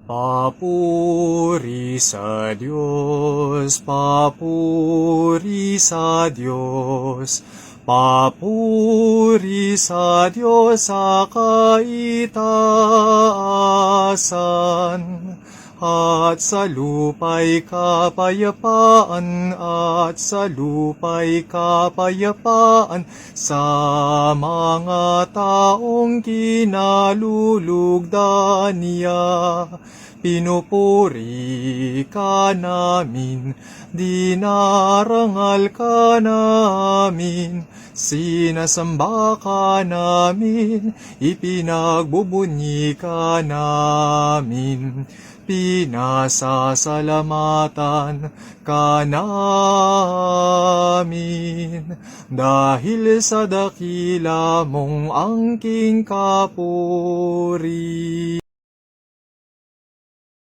Papuri sa Diyos, papuri sa Diyos, papuri sa Diyos sa kaitaasan. At sa lupa'y kapayapaan, at sa lupa'y kapayapaan, sa mga taong kinalulugdan niya. Pinupuri ka namin, dinarangal ka namin, sinasamba ka namin, ipinagbubunyi ka namin, pinasasalamatan ka namin, dahil sa dakila mong angking kapuri.